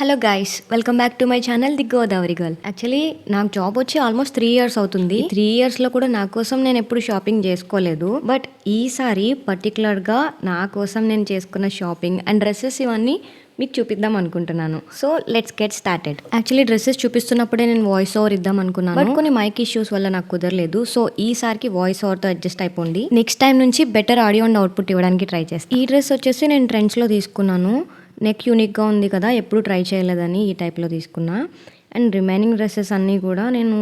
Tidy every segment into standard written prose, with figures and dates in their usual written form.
Hello guys, welcome back to my channel the Godavari girl. Actually నాకు job వచ్చి almost 3 years అవుతుంది. 3 yearsలో కూడా నా కోసం నేను ఎప్పుడు షాపింగ్ చేసుకోలేదు. బట్ ఈసారి పర్టికులర్గా నా కోసం నేను చేసుకున్న షాపింగ్ అండ్ డ్రెస్సెస్ ఇవన్నీ మీకు చూపిద్దాం అనుకుంటున్నాను. So let's get started. Actually dresses చూపిస్తున్నప్పుడే నేను వాయిస్ ఓవర్ ఇద్దాం అనుకున్నాను, బట్ కొన్ని మైక్ ఇష్యూస్ వల్ల నాకు కుదరలేదు. సో ఈసారికి వాయిస్ ఓవర్తో అడ్జస్ట్ అయిపోండి. నెక్స్ట్ టైం నుంచి బెటర్ ఆడియో అండ్ అవుట్పుట్ ఇవ్వడానికి ట్రై చేస్తాను. ఈ డ్రెస్ వచ్చేసి నేను ట్రెండ్స్లో తీసుకున్నాను. నెక్ యూనిక్గా ఉంది కదా, ఎప్పుడు ట్రై చేయలేదని ఈ టైప్లో తీసుకున్నా. అండ్ రిమైనింగ్ డ్రెస్సెస్ అన్నీ కూడా నేను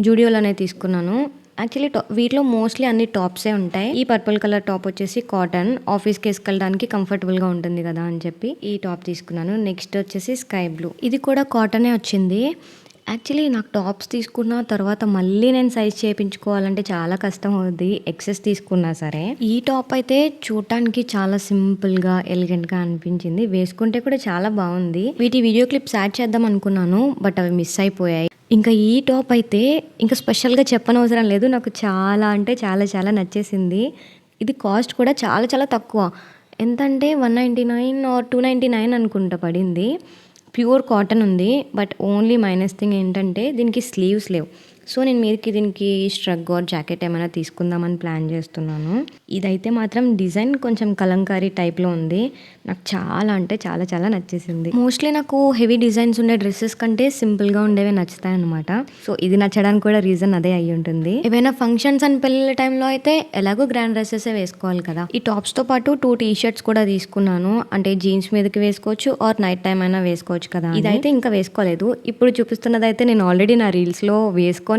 జూడియోలోనే తీసుకున్నాను. యాక్చువల్లీ వీటిలో మోస్ట్లీ అన్ని టాప్సే ఉంటాయి. ఈ పర్పుల్ కలర్ టాప్ వచ్చేసి కాటన్, ఆఫీస్కి వేసుకెళ్ళడానికి కంఫర్టబుల్గా ఉంటుంది కదా అని చెప్పి ఈ టాప్ తీసుకున్నాను. నెక్స్ట్ వచ్చేసి స్కై బ్లూ, ఇది కూడా కాటనే వచ్చింది. యాక్చువల్లీ నాకు టాప్స్ తీసుకున్న తర్వాత మళ్ళీ నేను సైజ్ చేయించుకోవాలంటే చాలా కష్టం అవుద్ది, ఎక్సెస్ తీసుకున్నా సరే. ఈ టాప్ అయితే చూడటానికి చాలా సింపుల్గా ఎలిగెంట్గా అనిపించింది, వేసుకుంటే కూడా చాలా బాగుంది. వీటి వీడియో క్లిప్స్ యాడ్ చేద్దాం అనుకున్నాను, బట్ అవి మిస్ అయిపోయాయి. ఇంకా ఈ టాప్ అయితే ఇంకా స్పెషల్గా చెప్పనవసరం లేదు, నాకు చాలా అంటే చాలా చాలా నచ్చేసింది. ఇది కాస్ట్ కూడా చాలా చాలా తక్కువ, ఎంతంటే 199 or 299 అనుకుంటా పడింది. ప్యూర్ కాటన్ ఉంది. బట్ ఓన్లీ మైనస్ థింగ్ ఏంటంటే దీనికి స్లీవ్స్ లేవు. సో నేను మీదకి దీనికి స్ట్రగ్ ఆర్ జాకెట్ ఏమైనా తీసుకుందామని ప్లాన్ చేస్తున్నాను. ఇదైతే మాత్రం డిజైన్ కొంచెం కలంకారీ టైప్లో ఉంది, నాకు చాలా అంటే చాలా చాలా నచ్చేసింది. మోస్ట్లీ నాకు హెవీ డిజైన్స్ ఉండే డ్రెస్సెస్ కంటే సింపుల్గా ఉండేవి నచ్చుతాయి అనమాట. సో ఇది నచ్చడానికి కూడా రీజన్ అదే అయ్యి ఉంటుంది. ఏవైనా ఫంక్షన్స్ అండ్ పెళ్ళిళ్ళ టైంలో అయితే ఎలాగో గ్రాండ్ డ్రెస్సెస్ వేసుకోవాలి కదా. ఈ టాప్స్తో పాటు 2 t-shirts కూడా తీసుకున్నాను, అంటే జీన్స్ మీదకి వేసుకోవచ్చు ఆర్ నైట్ టైం అయినా వేసుకోవచ్చు కదా. ఇదైతే ఇంకా వేసుకోలేదు, ఇప్పుడు చూపిస్తున్నదైతే నేను ఆల్రెడీ నా రీల్స్లో వేసుకొని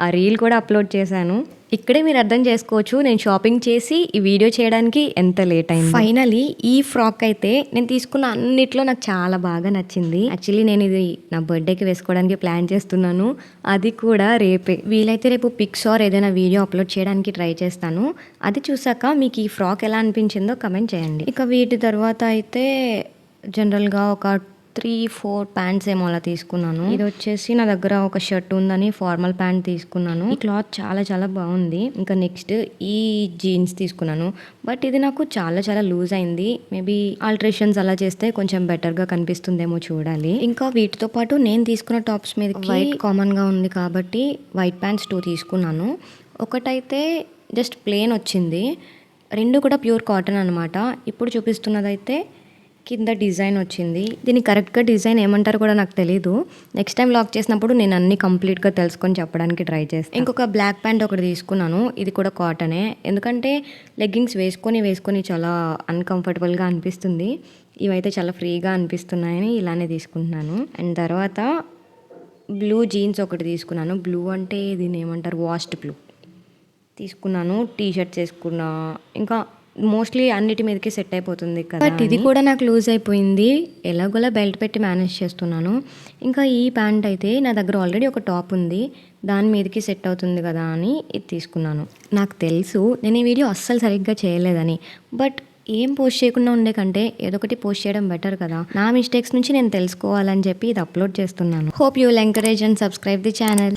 ఆ రీల్ కూడా అప్లోడ్ చేశాను. ఇక్కడే మీరు అర్థం చేసుకోవచ్చు నేను షాపింగ్ చేసి ఈ వీడియో చేయడానికి ఎంత లేట్ అయింది. ఫైనలీ ఈ ఫ్రాక్ అయితే నేను తీసుకున్న అన్నిట్లో నాకు చాలా బాగా నచ్చింది. యాక్చువల్లీ నేను ఇది నా బర్త్డేకి వేసుకోవడానికి ప్లాన్ చేస్తున్నాను, అది కూడా రేపే. వీలైతే రేపు పిక్స్ ఆర్ ఏదైనా వీడియో అప్లోడ్ చేయడానికి ట్రై చేస్తాను. అది చూసాక మీకు ఈ ఫ్రాక్ ఎలా అనిపించిందో కమెంట్ చేయండి. ఇక వీటి తర్వాత అయితే జనరల్గా ఒక 3-4 ప్యాంట్స్ ఏమో అలా తీసుకున్నాను. ఇది వచ్చేసి నా దగ్గర ఒక షర్ట్ ఉందని ఫార్మల్ ప్యాంట్ తీసుకున్నాను. ఈ క్లాత్ చాలా చాలా బాగుంది. ఇంకా నెక్స్ట్ ఈ జీన్స్ తీసుకున్నాను, బట్ ఇది నాకు చాలా చాలా లూజ్ అయింది. మేబీ ఆల్టరేషన్స్ అలా చేస్తే కొంచెం బెటర్గా కనిపిస్తుందేమో చూడాలి. ఇంకా వీటితో పాటు నేను తీసుకున్న టాప్స్ మీద వైట్ కామన్గా ఉంది కాబట్టి వైట్ ప్యాంట్స్ 2 తీసుకున్నాను. ఒకటైతే జస్ట్ ప్లెయిన్ వచ్చింది, 2 కూడా ప్యూర్ కాటన్ అనమాట. ఇప్పుడు చూపిస్తున్నదైతే కింద డిజైన్ వచ్చింది. దీన్ని కరెక్ట్గా డిజైన్ ఏమంటారు కూడా నాకు తెలీదు. నెక్స్ట్ టైం లాక్ చేసినప్పుడు నేను అన్ని కంప్లీట్గా తెలుసుకొని చెప్పడానికి ట్రై చేస్తాను. ఇంకొక బ్లాక్ ప్యాంట్ ఒకటి తీసుకున్నాను, ఇది కూడా కాటనే. ఎందుకంటే లెగ్గింగ్స్ వేసుకొని చాలా అన్కంఫర్టబుల్గా అనిపిస్తుంది, ఇవైతే చాలా ఫ్రీగా అనిపిస్తున్నాయని ఇలానే తీసుకుంటున్నాను. అండ్ తర్వాత బ్లూ జీన్స్ ఒకటి తీసుకున్నాను. బ్లూ అంటే దీన్ని ఏమంటారు, వాష్డ్ బ్లూ తీసుకున్నాను. టీ-షర్ట్స్ వేసుకున్నా, ఇంకా మోస్ట్లీ అన్నిటి మీదకి సెట్ అయిపోతుంది కదా. బట్ ఇది కూడా నాకు లూజ్ అయిపోయింది, ఎలాగోలా బెల్ట్ పెట్టి మేనేజ్ చేస్తున్నాను. ఇంకా ఈ ప్యాంట్ అయితే నా దగ్గర ఆల్రెడీ ఒక టాప్ ఉంది, దాని మీదకి సెట్ అవుతుంది కదా అని ఇది తీసుకున్నాను. నాకు తెలుసు నేను ఈ వీడియో అస్సలు సరిగ్గా చేయలేదని, బట్ ఏం పోస్ట్ చేయకుండా ఉండే కంటే ఏదో ఒకటి పోస్ట్ చేయడం బెటర్ కదా. నా మిస్టేక్స్ నుంచి నేను తెలుసుకోవాలని చెప్పి ఇది అప్లోడ్ చేస్తున్నాను. Hope you will encourage and subscribe the channel.